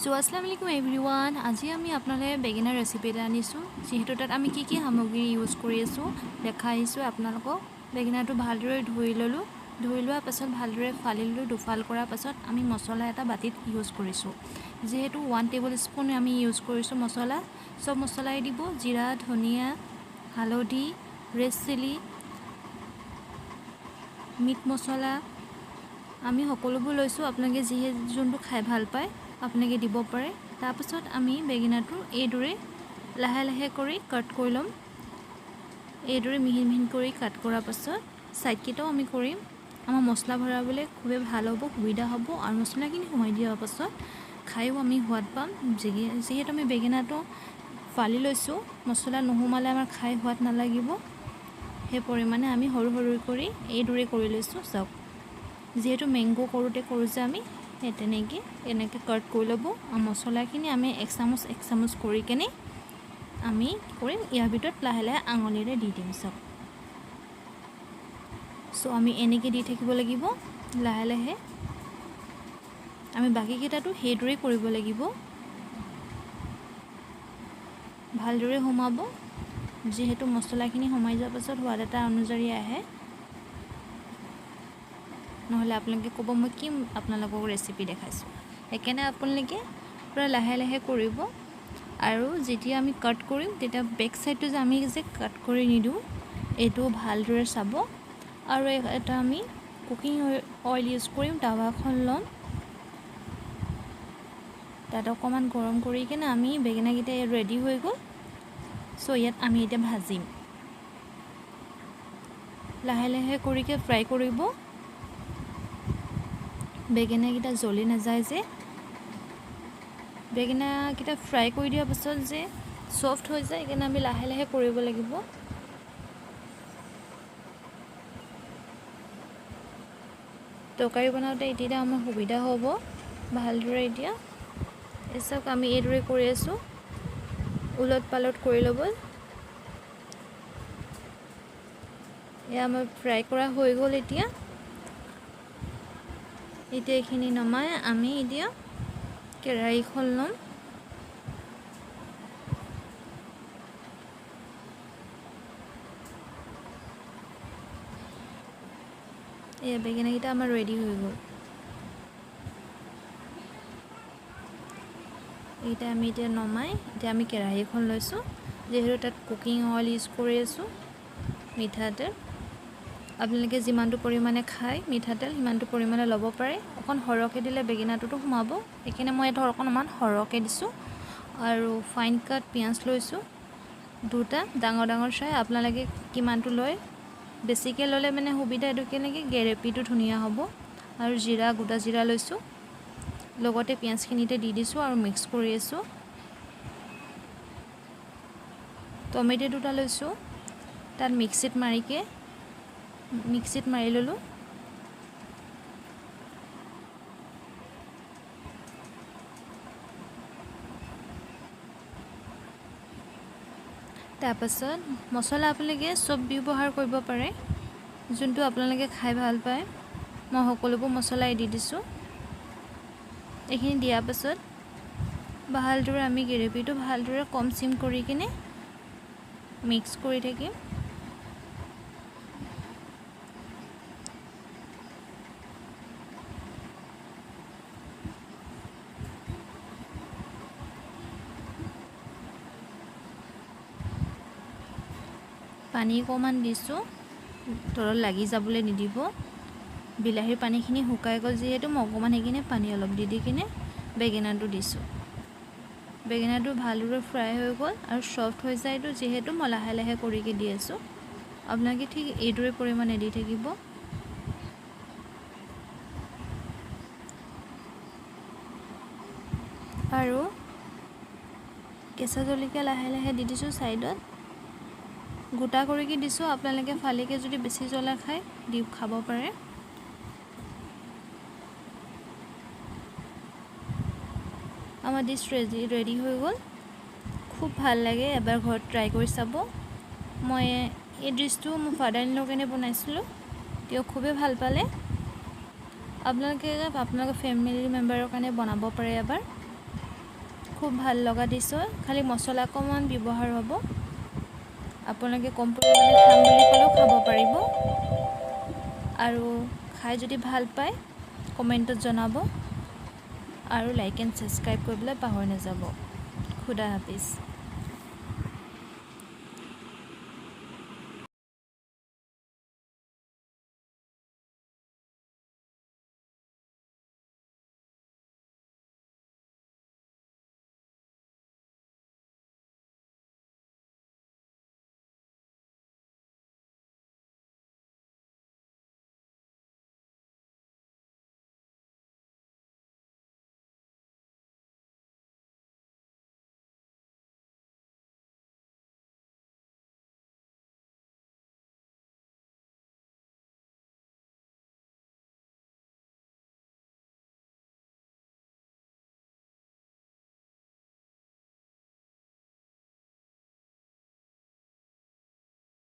So Assalamualaikum everyone. আজি আমি আপোনালে বেগেনাৰ ৰেচিপি এটা আনিছো যেহেতু তাত আমি কি সামগ্ৰী ইউজ কৰি আছো দেখাইছো আপোনালোকক বেগেনাৰটো ভালদৰে ধুই ললো ধুই লোৱা পাছত ভালদৰে ফালি ললো দুফাল কৰা পাছত আমি মছলা এটা বাটিত ইউজ কৰিছো যেহেতু 1 টেবুলস্পুন আমি ইউজ কৰিছো মছলা সব মছলাই দিব জিৰা ধনিয়া হালধি ৰেড চিলি মিট মছলা আমি সকলোবোৰ লৈছো আপোনালোকে যিহে যোনটো খাই ভাল পায় আপোনালোকে দিব পাৰে তাৰ পাছত আমি বেগেনাৰটো এইদৰে লাহে লাহে কৰি কাট কৰি লম এইদৰে মিহি মিহি কৰি কাট কৰাৰ পাছত সাইড কিটাও আমি কৰিম আমাৰ মছলা ভৰাবলৈ খুবে ভাল হ'ব সুবিধা হ'ব আৰু মছলাখিনি সোমাই দিয়াৰ পাছত খাইও আমি সোৱাদ পাম যেহেতু আমি বেগেনাৰটো ফালি লৈছো মছলা নোহোমালে আমাৰ খাই সোৱাদ নালাগিব হে পৰিমাণে আমি সৰু সৰু কৰি এইদৰে কৰি লৈছো সব যেহেতু ম্যাঙ্গো কৰোতে যে আমি এনেকে কাট কৰি লব মছলাখিনি আমি এক চামুচ কৰি কেনে আমি কৰিম ইয়াৰ ভিতৰত লাহে লাহে আঙুলিৰে দি দিম সব সো আমি এনেকে দি থাকিব লাগিব লাহে লাহে আমি বাকি কেইটাটো হেডৰে কৰিব লাগিব ভালদৰে হোমাব যেহেতু মছলাখিনি হোমাই যোৱাৰ পাছত সোৱাদ এটা অনুযায়ী আহে নহলে আপোনালোকে ক'ব মই কি আপোনালোকক ৰেচিপি দেখাইছো একেনে আপোনালোকে পুৰা লাহে লাহে কৰিব আৰু যেতিয়া আমি কাট কৰিম তেতিয়া বেক সাইডটো যে আমি যে কাট কৰি নিদু এটো ভালদৰে চাব আৰু এটা আমি কুকিং অইল ইউজ কৰিম তাৱাখন লম তাত অকমান গৰম কৰি কিনে আমি বেগেনা গিটা ৰেডি হৈ গল সো ইয়াত আমি এটা ভাজিম লাহে লাহে কৰিকে ফ্ৰাই কৰিব বেগেনা গিটা জ্বলি না যায় যে বেগেনা গিটা ফ্ৰাই কৰি দিয়া পাছত যে সফট হৈ যায় কেনে আমি লাহে লাহে কৰিব লাগিব তৰকাৰী বনাওতে এতিয়া আমাৰ সুবিধা হ'ব ভালদৰে এতিয়া এসব আমি এইদৰে কৰি আছো উলট পালট কৰি ল'ব এয়া আমাৰ ফ্ৰাই কৰা হৈ গল এতিয়া এইখিনি নমাই আমি এতিয়া কেৰাহীখন লম এই বেগেনা গিটা আমাৰ ৰেডি হৈ গল এটা আমি এতিয়া নমাই এতিয়া আমি কেৰাহীখন লৈছো যেহেতু তাত কুকিং অইল ইউজ কৰি আছো মিঠাতেল আপোনালোকে যিমানটো পৰিমাণে খায় মিঠাতেল সিমানটো পৰিমাণে ল'ব পাৰে অকন হৰকে দিলে বেগেনাটো সোমাব একেনে মই এটা অকনমান হৰকে দিছো আৰু ফাইন কাট পিয়াজ লৈছো দুটা ডাঙৰ ডাঙৰ চাই আপোনালোকে কিমানটো লয় বেছিকে ললে মানে সুবিধা এটো কেনেকে গ্ৰেভিটো ধুনিয়া হ'ব আৰু জিৰা গোটা জিৰা লৈছো লগতে পিয়াজখিনিতে দি দিছো আৰু মিক্স কৰি আছো টমেটো দুটা লৈছো তাত মিক্সিত মাৰি ললো তাৰপাছত মছলা আপোনালোকে সব ব্যৱহাৰ কৰিব পাৰে যোনটো আপোনালোকে খাই ভাল পায় মই সকলোবোৰ মছলা দি দিছো এইখিনি দিয়াৰ পাছত ভালদৰে আমি গ্ৰেভিটো ভালদৰে কম সিম কৰি কিনে মিক্স কৰি থাকিম পানী অকমান দিছো তলত লাগি যাবলৈ নিদিব বিলাহীৰ পানীখিনি শুকাই গল যেহেতু মই অকমান হেকিনে পানী অলপ দি কিনে বেগেনাটো দিছো বেগেনাটো ভালদৰে ফ্ৰাই হৈ গল আৰু সফট হৈ যায়টো যেহেতু মই লাহে লাহে কৰিকে দি আছো আপোনালোকে ঠিক এইদৰে পৰিমাণে দি থাকিব আৰু কেঁচা জলকীয়া লাহে লাহে দি দিছো সাইডত গোটা কৰিকে দিছো আপোনালোকে ফালিকে যদি বেছি জ্বলা খায় দি খাব পাৰে আমাৰ ডিশ ৰেডি হৈ গল খুব ভাল লাগে এবাৰ ঘৰত ট্ৰাই কৰি চাব মই এই ডিশটো মোৰ ফাদাৰ ইন ল কেনে বনাইছিলো তেওঁ খুবে ভাল পালে আপোনালোকে আপোনালোকৰ ফ্যামিলি মেম্বাৰৰ কাৰণে বনাব পাৰে এবাৰ খুব ভাল লগা ডিছ হয় খালি মছলা অকণমান ব্যৱহাৰ হ'ব আপোনালোকে কম পৰিমাণে খাম বুলি ক'লেও খাব পাৰিব আৰু খাই যদি ভাল পায় কমেণ্টত জনাব আৰু লাইক এণ্ড ছাবস্ক্ৰাইব কৰিবলৈ পাহৰি নাযাব খুদা হাফিজ